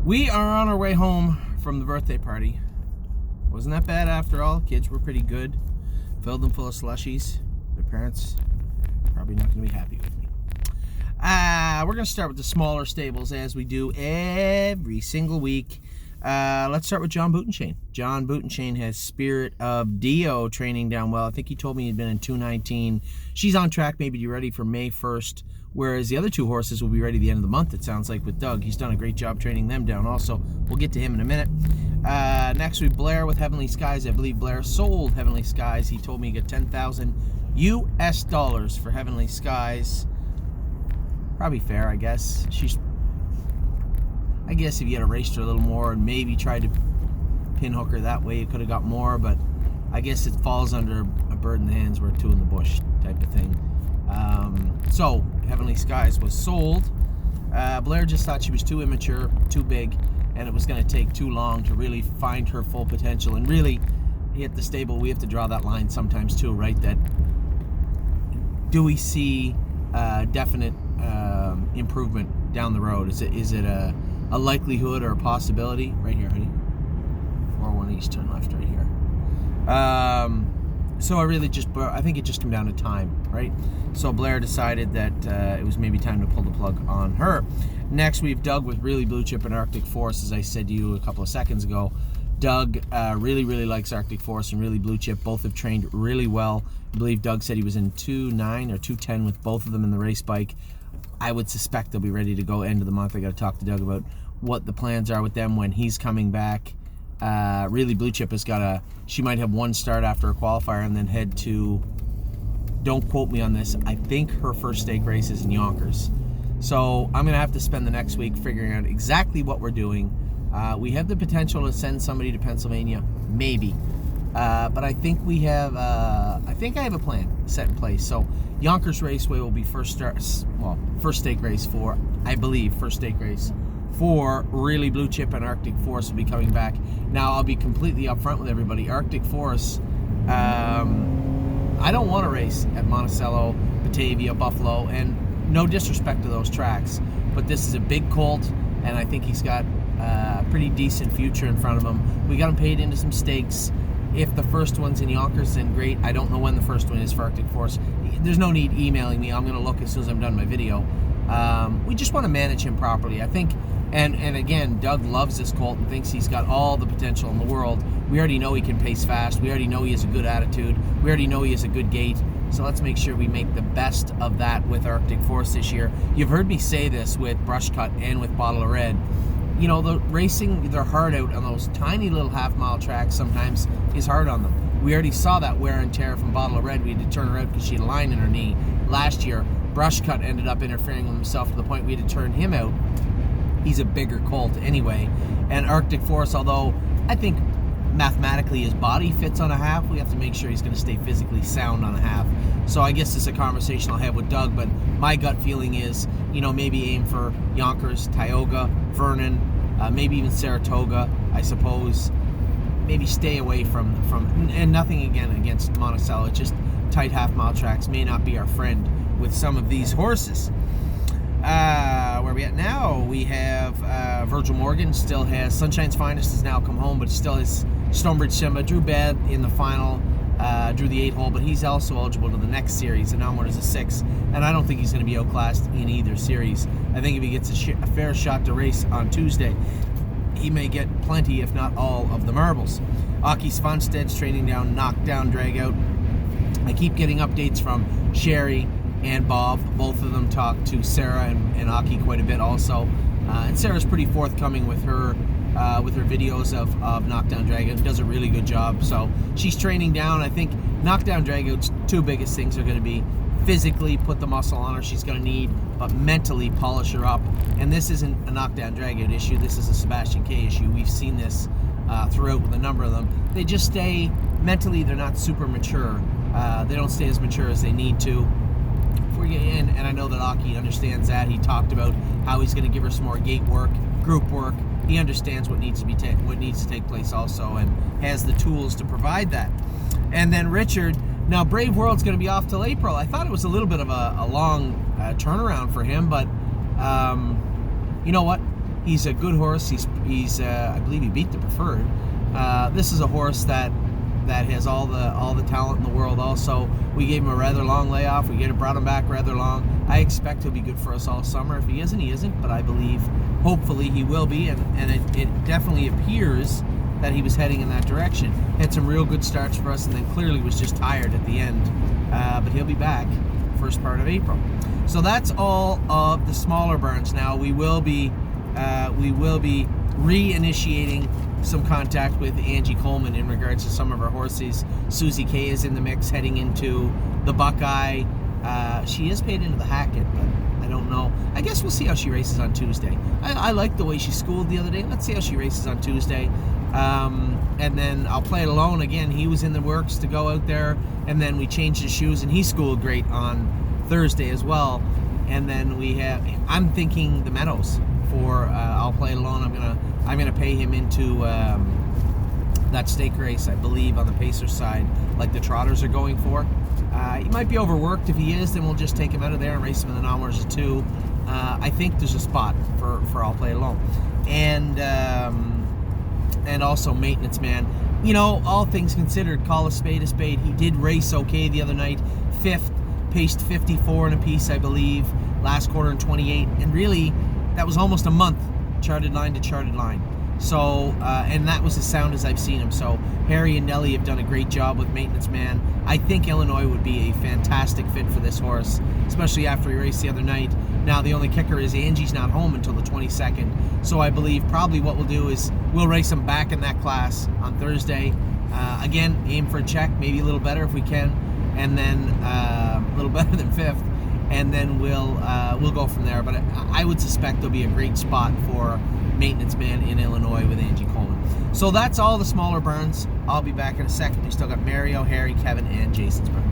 We are on our way home from the birthday party. Wasn't that bad after all. Kids were pretty good. Filled them full of slushies. Their parents probably not going to be happy with me. We're going to start with the smaller stables as we do every single week. Let's start with John Bootenchain. John Bootenchain has Spirit of Dio training down well. I think he told me he'd been in 219. She's on track maybe to be ready for May 1st, whereas the other two horses will be ready at the end of the month, it sounds like, with Doug. He's done a great job training them down also. We'll get to him in a minute. Next we Blair with Heavenly Skies. I believe Blair sold Heavenly Skies. He told me he got $10,000 US for Heavenly Skies. Probably fair, I guess. I guess if you had raced her a little more and maybe tried to pinhook her that way, you could have got more, but I guess it falls under a bird in the hands worth two in the bush type of thing. So Heavenly Skies was sold. Blair just thought she was too immature, too big, and it was going to take too long to really find her full potential. And really, at the stable, we have to draw that line sometimes too, right? That do we see definite improvement down the road? Is it a likelihood or a possibility? Right here, honey. 401 East, turn left right here. So I think it just came down to time, right? So Blair decided that it was maybe time to pull the plug on her. Next, we have Doug with Really Blue Chip and Arctic Force. As I said to you a couple of seconds ago, Doug really likes Arctic Force and Really Blue Chip. Both have trained really well. I believe Doug said he was in 2.9 or 2.10 with both of them in the race bike. I would suspect they'll be ready to go end of the month. I got to talk to Doug about what the plans are with them when he's coming back. Really Blue Chip she might have one start after a qualifier and then head to, don't quote me on this, I think her first stake race is in Yonkers. So I'm going to have to spend the next week figuring out exactly what we're doing. We have the potential to send somebody to Pennsylvania, maybe. But I think I have a plan set in place. So Yonkers Raceway will be first stake race for, I believe, for Really Blue Chip, and Arctic Force will be coming back. Now, I'll be completely upfront with everybody. Arctic Force, I don't want to race at Monticello, Batavia, Buffalo, and no disrespect to those tracks, but this is a big colt, and I think he's got a pretty decent future in front of him. We got him paid into some stakes. If the first one's in Yonkers, then great. I don't know when the first one is for Arctic Force. There's no need emailing me. I'm going to look as soon as I'm done my video. We just want to manage him properly, I think. And again, Doug loves this colt and thinks he's got all the potential in the world. We already know he can pace fast. We already know he has a good attitude. We already know he has a good gait. So let's make sure we make the best of that with Arctic Force this year. You've heard me say this with Brush Cut and with Bottle of Red. You know, the racing their heart out on those tiny little half-mile tracks sometimes is hard on them. We already saw that wear and tear from Bottle of Red. We had to turn her out because she had a line in her knee. Last year, Brush Cut ended up interfering with himself to the point we had to turn him out. He's a bigger colt anyway. And Arctic Force, although I think mathematically his body fits on a half, we have to make sure he's going to stay physically sound on a half. So I guess it's a conversation I'll have with Doug, but my gut feeling is, maybe aim for Yonkers, Tioga, Vernon, maybe even Saratoga, I suppose. Maybe stay away from and nothing again against Monticello. It's just tight half-mile tracks may not be our friend with some of these horses. Where are we at now? We have Virgil Morgan still has Sunshine's Finest has now come home, but still has Stonebridge Simba. Drew bad in the final, drew the 8-hole, but he's also eligible to the next series, and now is a 6, and I don't think he's going to be outclassed in either series. I think if he gets a fair shot to race on Tuesday, he may get plenty, if not all, of the marbles. Aki Svansted's training down, Knockdown, Dragout. I keep getting updates from Sherry and Bob. Both of them talk to Sarah and Aki quite a bit also. And Sarah's pretty forthcoming with her videos of Knockdown Dragout. Does a really good job. So she's training down. I think Knockdown Dragout's two biggest things are going to be physically put the muscle on her she's going to need, but mentally polish her up. And this isn't a Knockdown Dragout issue. This is a Sebastian K issue. We've seen this throughout with a number of them. They just stay mentally, they're not super mature. They don't stay as mature as they need to. And I know that Aki understands that. He talked about how he's going to give her some more gate work, group work. He understands what needs to take place also, and has the tools to provide that. And then Richard, now Brave World's going to be off till April. I thought it was a little bit of a long turnaround for him, but you know what? He's a good horse. He's I believe he beat the Preferred. This is a horse that has all the talent in the world. Also, we gave him a rather long layoff. We brought him back rather long. I expect he'll be good for us all summer. If he isn't, he isn't. But I believe, hopefully, he will be. And it definitely appears that he was heading in that direction. Had some real good starts for us, and then clearly was just tired at the end. But he'll be back first part of April. So that's all of the smaller burns. Now we will be reinitiating some contact with Angie Coleman in regards to some of our horses. Susie K is in the mix heading into the Buckeye. She is paid into the Hackett, but I don't know. I guess we'll see how she races on Tuesday. I like the way she schooled the other day. Let's see how she races on Tuesday. And then I'll Play It Alone again. He was in the works to go out there, and then we changed his shoes, and he schooled great on Thursday as well. And then I'm thinking the Meadows for I'll Play It Alone. I'm gonna pay him into that stake race, I believe, on the Pacer side, like the Trotters are going for. He might be overworked. If he is, then we'll just take him out of there and race him in the Nommers of 2. I think there's a spot for I'll Play It Alone, and also Maintenance Man. You know, all things considered, call a spade a spade. He did race okay the other night. 5th, paced 54 and a piece, I believe, last quarter in 28, and really that was almost a month charted line to charted line. So and that was as sound as I've seen him. So Harry and Nellie have done a great job with Maintenance Man. I think Illinois would be a fantastic fit for this horse, especially after he raced the other night. Now the only kicker is Angie's not home until the 22nd, so I believe probably what we'll do is we'll race him back in that class on Thursday. Again, aim for a check, maybe a little better if we can, and then a little better than 5th, and then we'll go from there. But I would suspect there'll be a great spot for Maintenance Man in Illinois with Angie Coleman. So that's all the smaller burns. I'll be back in a second. We still got Mario, Harry, Kevin, and Jason's burn.